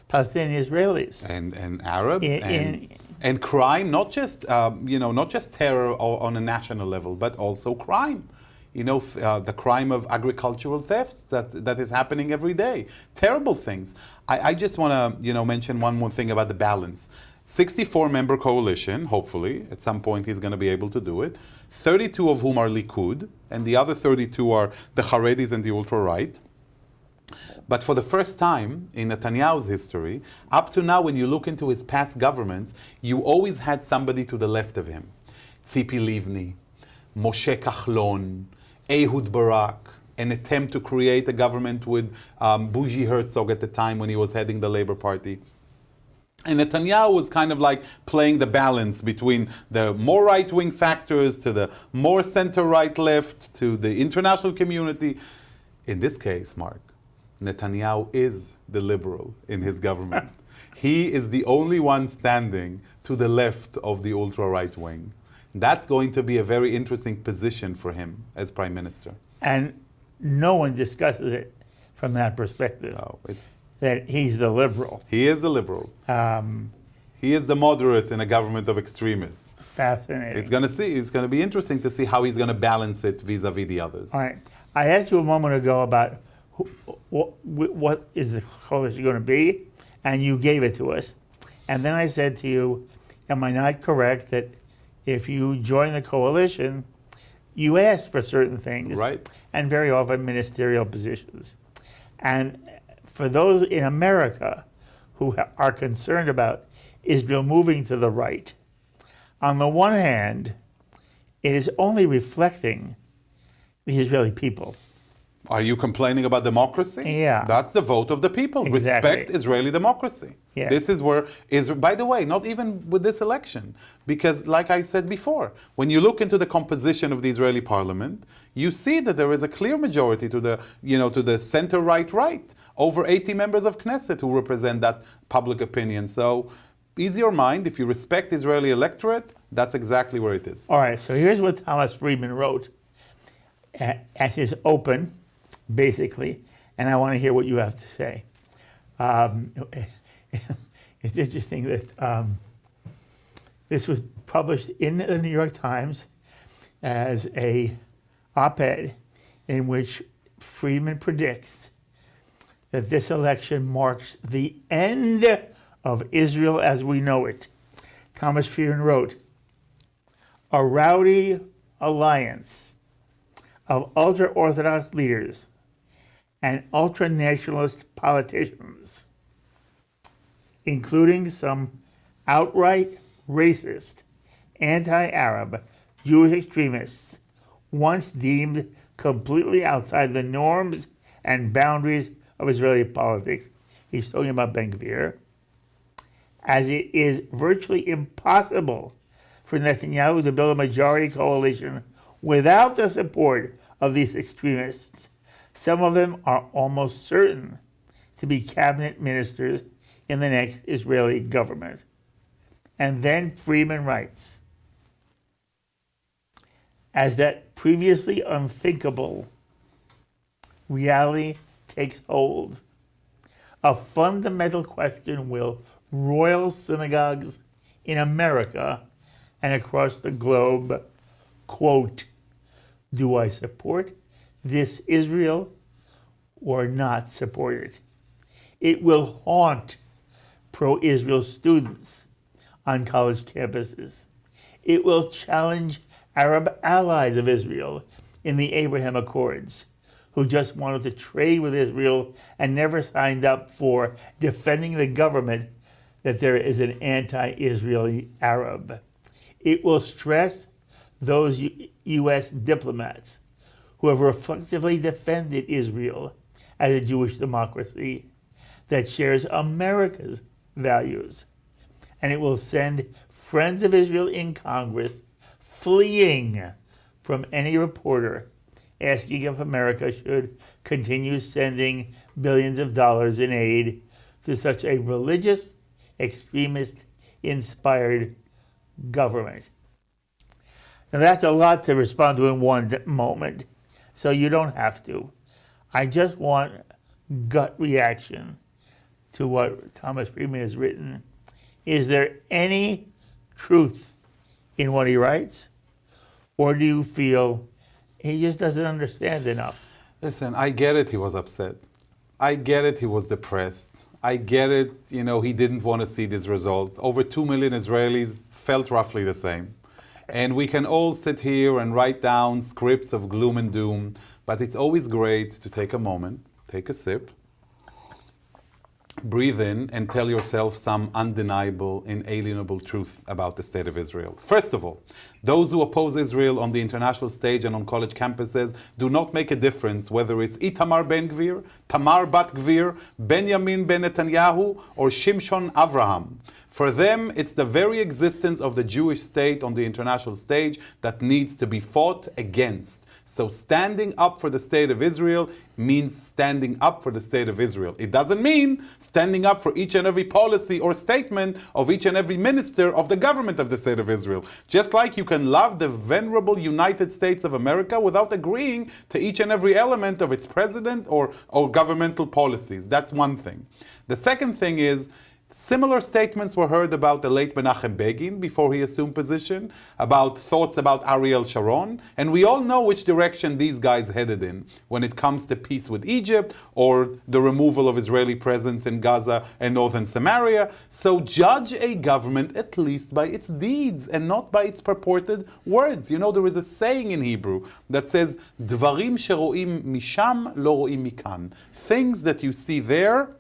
Palestinian Israelis. And Arabs and crime, not just not just terror on a national level, but also crime. The crime of agricultural theft that is happening every day. Terrible things. I just want to mention one more thing about the balance. 64-member coalition, hopefully. At some point he's going to be able to do it. 32 of whom are Likud, and the other 32 are the Haredis and the ultra-right. But for the first time in Netanyahu's history, up to now when you look into his past governments, you always had somebody to the left of him. Tzipi Livni, Moshe Kahlon, Ehud Barak, an attempt to create a government with Bougie Herzog at the time when he was heading the Labour Party. And Netanyahu was kind of like playing the balance between the more right-wing factors to the more center-right-left to the international community. In this case, Mark, Netanyahu is the liberal in his government. He is the only one standing to the left of the ultra-right wing. That's going to be a very interesting position for him as prime minister. And no one discusses it from that perspective. No, it's that he's the liberal. He is the liberal. He is the moderate in a government of extremists. Fascinating. It's going to be interesting to see how he's going to balance it vis-a-vis the others. All right. I asked you a moment ago about what is the coalition going to be, and you gave it to us. And then I said to you, am I not correct that if you join the coalition, you ask for certain things, right? And very often ministerial positions. And for those in America who are concerned about Israel moving to the right, on the one hand, it is only reflecting the Israeli people. Are you complaining about democracy? Yeah. That's the vote of the people. Exactly. Respect Israeli democracy. Yeah. This is where Israel, by the way, not even with this election, because like I said before, when you look into the composition of the Israeli parliament, you see that there is a clear majority to the center right. Over 80 members of Knesset who represent that public opinion. So ease your mind, if you respect Israeli electorate, that's exactly where it is. All right, so here's what Thomas Friedman wrote as his open, basically, and I want to hear what you have to say. It's interesting that this was published in the New York Times as a op-ed in which Friedman predicts that this election marks the end of Israel as we know it. Thomas Friedman wrote, "A rowdy alliance of ultra-Orthodox leaders and ultra-nationalist politicians, including some outright racist, anti-Arab, Jewish extremists, once deemed completely outside the norms and boundaries of Israeli politics." He's talking about Ben Gvir. "As it is virtually impossible for Netanyahu to build a majority coalition without the support of these extremists. Some of them are almost certain to be cabinet ministers in the next Israeli government." And then Friedman writes, "As that previously unthinkable reality takes hold, a fundamental question will roil synagogues in America and across the globe. Quote, do I support this Israel or not support it? It will haunt pro-Israel students on college campuses. It will challenge Arab allies of Israel in the Abraham Accords, who just wanted to trade with Israel and never signed up for defending the government that there is an anti-Israeli Arab. It will stress those U.S. diplomats who have reflexively defended Israel as a Jewish democracy that shares America's values. And it will send friends of Israel in Congress fleeing from any reporter asking if America should continue sending billions of dollars in aid to such a religious, extremist-inspired government. Now that's a lot to respond to in one moment, so you don't have to. I just want gut reaction to what Thomas Friedman has written. Is there any truth in what he writes? Or do you feel he just doesn't understand enough? Listen, I get it, he was upset. I get it, he was depressed. I get it, he didn't want to see these results. Over 2 million Israelis felt roughly the same. And we can all sit here and write down scripts of gloom and doom, but it's always great to take a moment, take a sip, breathe in, and tell yourself some undeniable, inalienable truth about the state of Israel. First of all, those who oppose Israel on the international stage and on college campuses do not make a difference whether it's Itamar Ben Gvir, Tamar Bat Gvir, Benjamin Ben Netanyahu, or Shimshon Avraham. For them, it's the very existence of the Jewish state on the international stage that needs to be fought against. So standing up for the state of Israel means standing up for the state of Israel. It doesn't mean standing up for each and every policy or statement of each and every minister of the government of the state of Israel. Just like you can love the venerable United States of America without agreeing to each and every element of its president or governmental policies. That's one thing. The second thing is, similar statements were heard about the late Menachem Begin before he assumed position, about thoughts about Ariel Sharon, and we all know which direction these guys headed in when it comes to peace with Egypt or the removal of Israeli presence in Gaza and northern Samaria. So judge a government at least by its deeds and not by its purported words. There is a saying in Hebrew that says, Dvarim sheroim misham lo roim mikan. Things that you see there,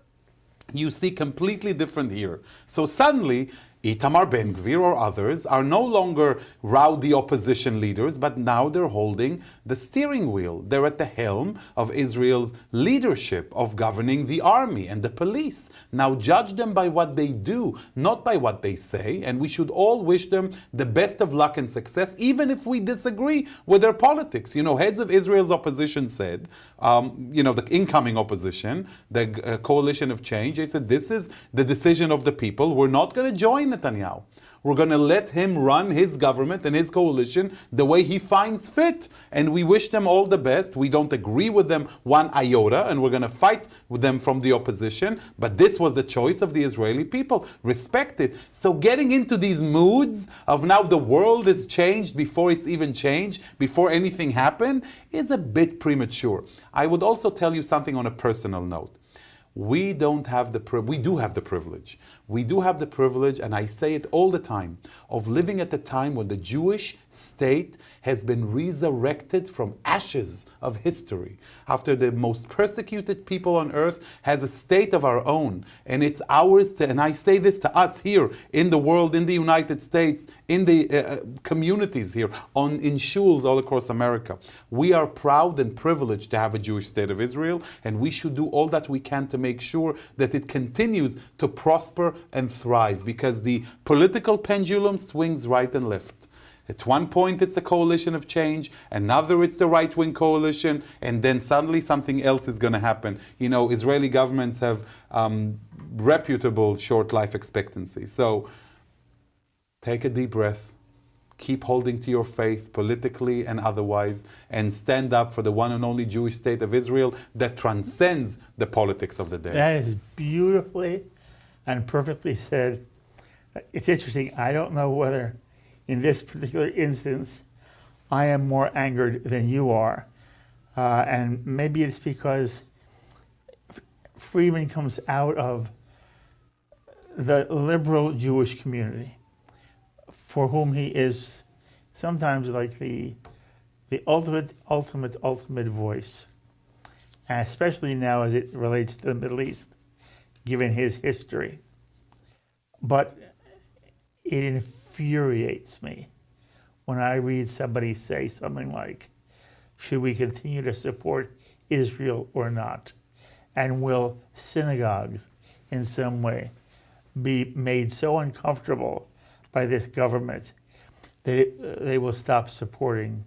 you see completely different here. So suddenly, Itamar Ben Gvir or others are no longer rowdy opposition leaders, but now they're holding the steering wheel. They're at the helm of Israel's leadership of governing the army and the police. Now judge them by what they do, not by what they say, and we should all wish them the best of luck and success, even if we disagree with their politics. Heads of Israel's opposition said, the incoming opposition, the coalition of change, they said, this is the decision of the people. We're not going to join Netanyahu. We're going to let him run his government and his coalition the way he finds fit. And we wish them all the best. We don't agree with them one iota, and we're going to fight with them from the opposition. But this was the choice of the Israeli people. Respect it. So getting into these moods of now the world is changed before it's even changed, before anything happened, is a bit premature. I would also tell you something on a personal note. We do have the privilege. We do have the privilege, and I say it all the time, of living at the time when the Jewish state has been resurrected from ashes of history. After the most persecuted people on earth has a state of our own, and it's ours to, and I say this to us here in the world, in the United States, in the communities here, in shuls all across America. We are proud and privileged to have a Jewish state of Israel, and we should do all that we can to make sure that it continues to prosper and thrive, because the political pendulum swings right and left. At one point it's a coalition of change, another it's the right-wing coalition, and then suddenly something else is going to happen. Israeli governments have reputable short life expectancy. So take a deep breath, keep holding to your faith politically and otherwise, and stand up for the one and only Jewish state of Israel that transcends the politics of the day. That is beautifully and perfectly said. It's interesting. I don't know whether in this particular instance I am more angered than you are. And maybe it's because Friedman comes out of the liberal Jewish community, for whom he is sometimes like the ultimate voice, and especially now as it relates to the Middle East, given his history. But it infuriates me when I read somebody say something like, should we continue to support Israel or not? And will synagogues in some way be made so uncomfortable by this government that they will stop supporting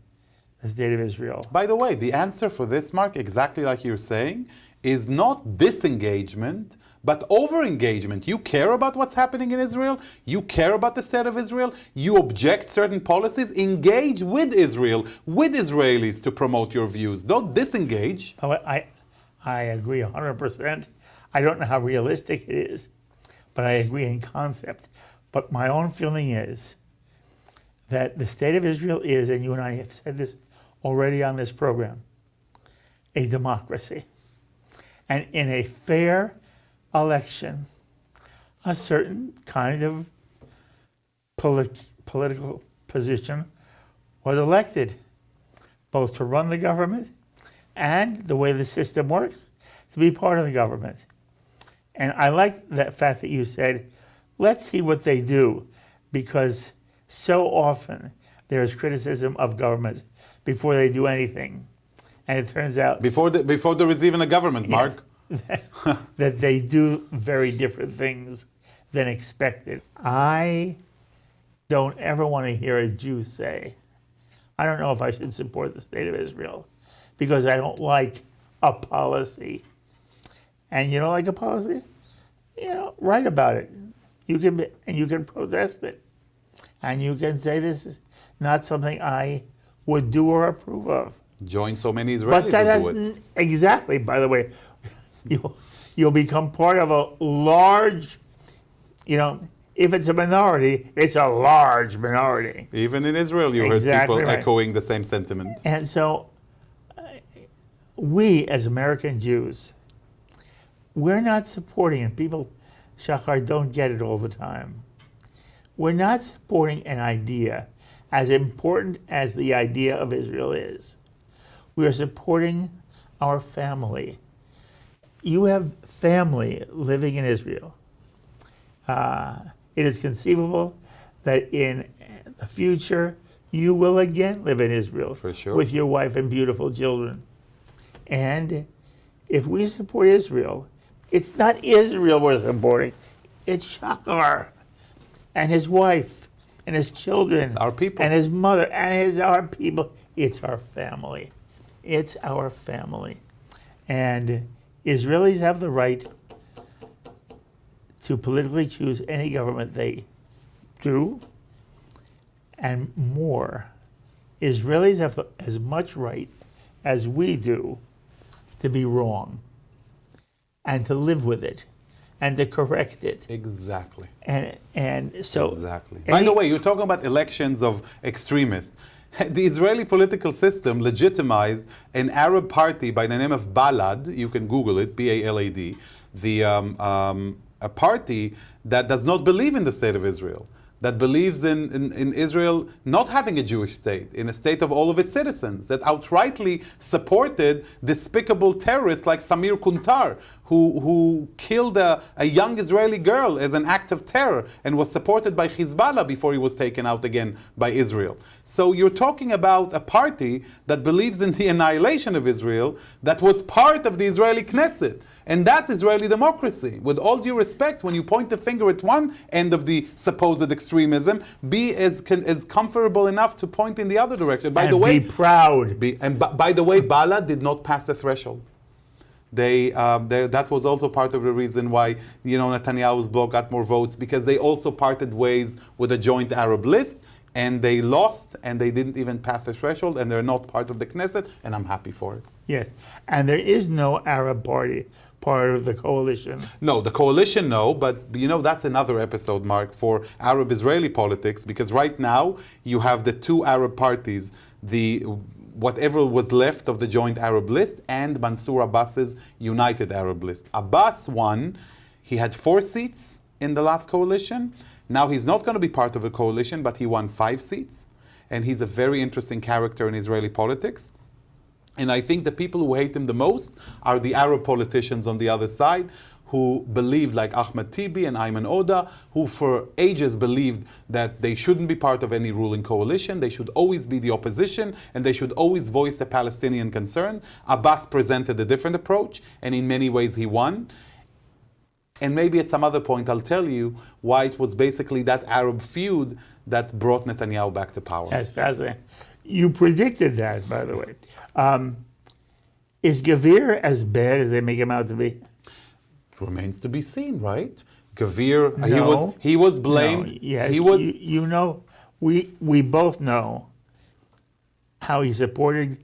the state of Israel? By the way, the answer for this, Mark, exactly like you're saying, is not disengagement, but over-engagement. You care about what's happening in Israel. You care about the state of Israel. You object certain policies. Engage with Israel, with Israelis to promote your views. Don't disengage. Oh, I agree 100%. I don't know how realistic it is, but I agree in concept. But my own feeling is that the state of Israel is, and you and I have said this already on this program, a democracy. And in a fair election, a certain kind of political position was elected, both to run the government and the way the system works, to be part of the government. And I like that fact that you said, let's see what they do, because so often there is criticism of governments before they do anything. And it turns out Before there is even a government, Mark. that they do very different things than expected. I don't ever want to hear a Jew say, I don't know if I should support the state of Israel because I don't like a policy. And you don't like a policy? Write about it. You can protest it. And you can say this is not something I would do or approve of. Join so many Israelis But that who do it. has exactly, by the way, you'll become part of a large, if it's a minority, it's a large minority. Even in Israel, you heard Exactly people right. echoing the same sentiment. And so we as American Jews, we're not supporting, and people, Shahar, don't get it all the time. We're not supporting an idea as important as the idea of Israel is. We are supporting our family. You have family living in Israel. It is conceivable that in the future you will again live in Israel For sure. with your wife and beautiful children. And if we support Israel, it's not Israel we're supporting, it's Shahar and his wife and his children. It's our people. And his mother and our people. It's our family. It's our family. And Israelis have the right to politically choose any government they do, and more. Israelis have as much right as we do to be wrong and to live with it and to correct it. Exactly. And so Exactly. By the way, you're talking about elections of extremists. The Israeli political system legitimized an Arab party by the name of Balad. You can Google it, B-A-L-A-D. A party that does not believe in the state of Israel, that believes in Israel not having a Jewish state, in a state of all of its citizens, that outrightly supported despicable terrorists like Samir Kuntar, who killed a young Israeli girl as an act of terror and was supported by Hezbollah before he was taken out again by Israel. So you're talking about a party that believes in the annihilation of Israel, that was part of the Israeli Knesset. And that's Israeli democracy. With all due respect, when you point the finger at one end of the supposed extremism, be as comfortable enough to point in the other direction. By the way, be proud. By the way, Balad did not pass the threshold. That was also part of the reason why Netanyahu's bloc got more votes, because they also parted ways with a joint Arab list, and they lost, and they didn't even pass the threshold, and they're not part of the Knesset, and I'm happy for it. Yes, and there is no Arab party part of the coalition. No, the coalition, no, but that's another episode, Mark, for Arab-Israeli politics, because right now you have the two Arab parties, whatever was left of the joint Arab list and Mansour Abbas's united Arab list. Abbas won. He had 4 seats in the last coalition. Now he's not going to be part of a coalition, but he won 5 seats. And he's a very interesting character in Israeli politics. And I think the people who hate him the most are the Arab politicians on the other side, who believed, like Ahmed Tibi and Ayman Oda, who for ages believed that they shouldn't be part of any ruling coalition, they should always be the opposition, and they should always voice the Palestinian concerns. Abbas presented a different approach, and in many ways he won. And maybe at some other point I'll tell you why it was basically that Arab feud that brought Netanyahu back to power. That's fascinating. You predicted that, by the way. Is Gavir as bad as they make him out to be? Remains to be seen, right? Gavir, No. he was blamed. No, yes, he was. we both know how he supported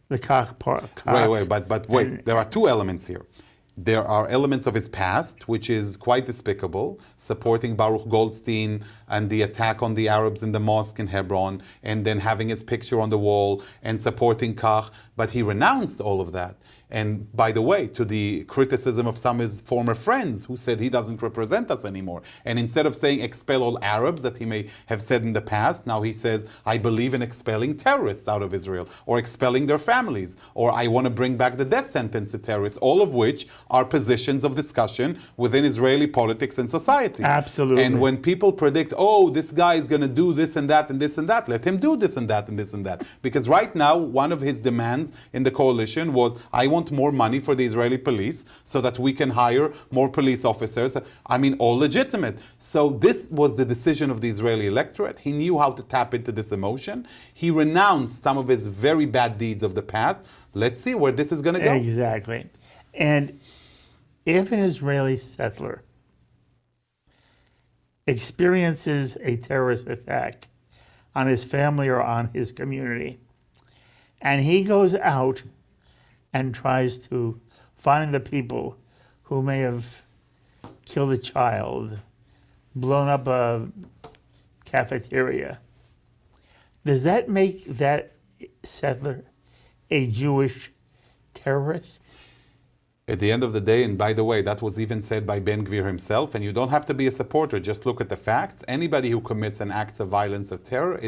the Koch part. Wait, but wait. There are 2 elements here. There are elements of his past, which is quite despicable, supporting Baruch Goldstein and the attack on the Arabs in the mosque in Hebron, and then having his picture on the wall and supporting Koch. But he renounced all of that. And by the way, to the criticism of some of his former friends who said he doesn't represent us anymore. And instead of saying expel all Arabs that he may have said in the past, now he says, I believe in expelling terrorists out of Israel, or expelling their families, or I want to bring back the death sentence to terrorists, all of which are positions of discussion within Israeli politics and society. Absolutely. And when people predict, oh, this guy is going to do this and that and this and that, let him do this and that and this and that. Because right now, one of his demands in the coalition was, I want more money for the Israeli police so that we can hire more police officers. I mean, all legitimate. So this was the decision of the Israeli electorate. He knew how to tap into this emotion. He renounced some of his very bad deeds of the past. Let's see where this is going to go. Exactly. And if an Israeli settler experiences a terrorist attack on his family or on his community, and he goes out and tries to find the people who may have killed a child, blown up a cafeteria, does that make that settler a Jewish terrorist? At the end of the day, and by the way, that was even said by Ben Gvir himself, and you don't have to be a supporter, just look at the facts. Anybody who commits an act of violence or terror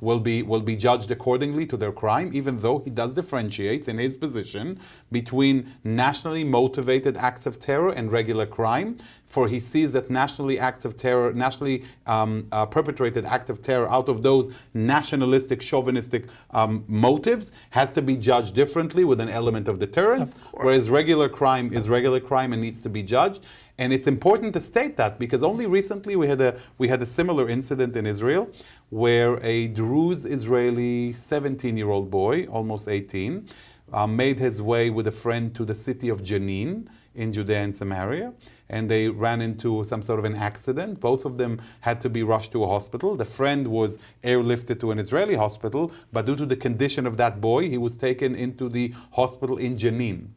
will be judged accordingly to their crime, even though he does differentiate in his position between nationally motivated acts of terror and regular crime. For he sees that nationally perpetrated act of terror out of those nationalistic, chauvinistic motives has to be judged differently with an element of deterrence, whereas regular crime is regular crime and needs to be judged. And it's important to state that because only recently we had a similar incident in Israel where a Druze Israeli 17-year-old boy, almost 18, made his way with a friend to the city of Jenin in Judea and Samaria, and they ran into some sort of an accident. Both of them had to be rushed to a hospital. The friend was airlifted to an Israeli hospital, but due to the condition of that boy, he was taken into the hospital in Jenin.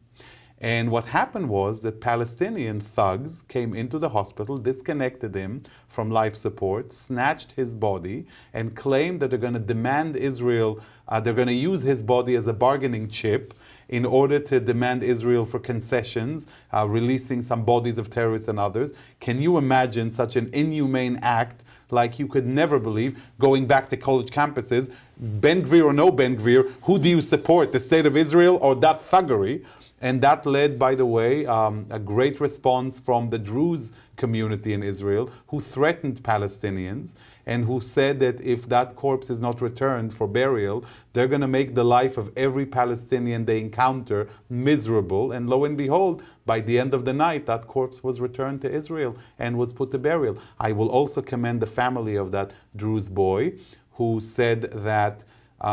And what happened was that Palestinian thugs came into the hospital, disconnected him from life support, snatched his body, and claimed that they're going to demand Israel, they're going to use his body as a bargaining chip in order to demand Israel for concessions, releasing some bodies of terrorists and others. Can you imagine such an inhumane act like you could never believe, going back to college campuses, Ben Gvir or no Ben Gvir, who do you support, the state of Israel or that thuggery? And that led, by the way, a great response from the Druze community in Israel, who threatened Palestinians and who said that if that corpse is not returned for burial, they're going to make the life of every Palestinian they encounter miserable. And lo and behold, by the end of the night, that corpse was returned to Israel and was put to burial. I will also commend the family of that Druze boy who said that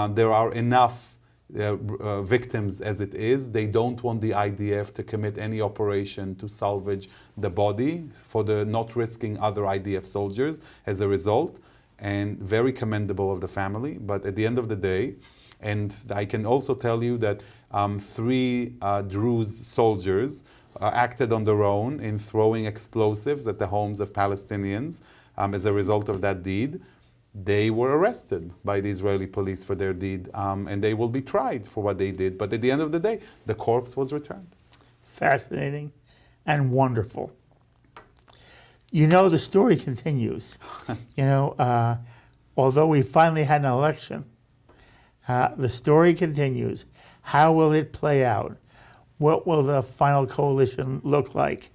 there are enough victims as it is. They don't want the IDF to commit any operation to salvage the body for the not risking other IDF soldiers as a result, and very commendable of the family. But at the end of the day, and I can also tell you that 3 Druze soldiers acted on their own in throwing explosives at the homes of Palestinians as a result of that deed. They were arrested by the Israeli police for their deed, and they will be tried for what they did. But at the end of the day, the corpse was returned. Fascinating and wonderful. You know, the story continues. Although we finally had an election, the story continues. How will it play out? What will the final coalition look like?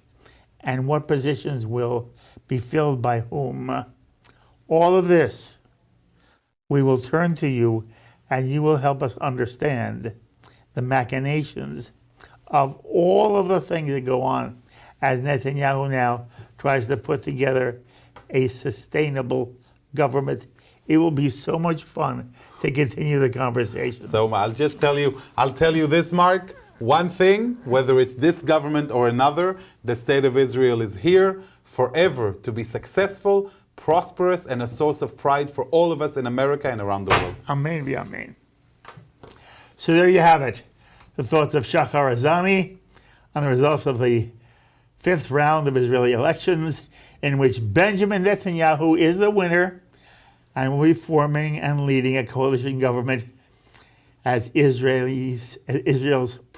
And what positions will be filled by whom? All of this, we will turn to you and you will help us understand the machinations of all of the things that go on as Netanyahu now tries to put together a sustainable government. It will be so much fun to continue the conversation. So I'll tell you this, Mark. One thing, whether it's this government or another, the state of Israel is here forever to be successful, prosperous, and a source of pride for all of us in America and around the world. Amen v'amen. Amen. So there you have it. The thoughts of Shahar Azani on the results of the 5th round of Israeli elections, in which Benjamin Netanyahu is the winner and will be forming and leading a coalition government as Israel's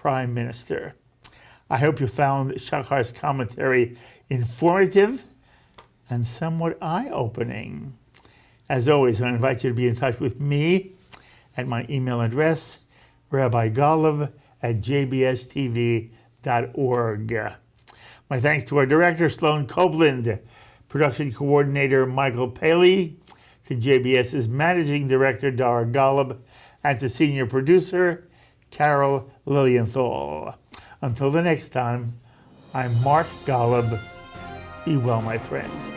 Prime Minister. I hope you found Shahar's commentary informative and somewhat eye-opening. As always, I invite you to be in touch with me at my email address, rabbigolub@jbstv.org. My thanks to our director, Sloan Copeland, production coordinator, Michael Paley, to JBS's managing director, Dara Golub, and to senior producer, Carol Lilienthal. Until the next time, I'm Mark Golub. Be well, my friends.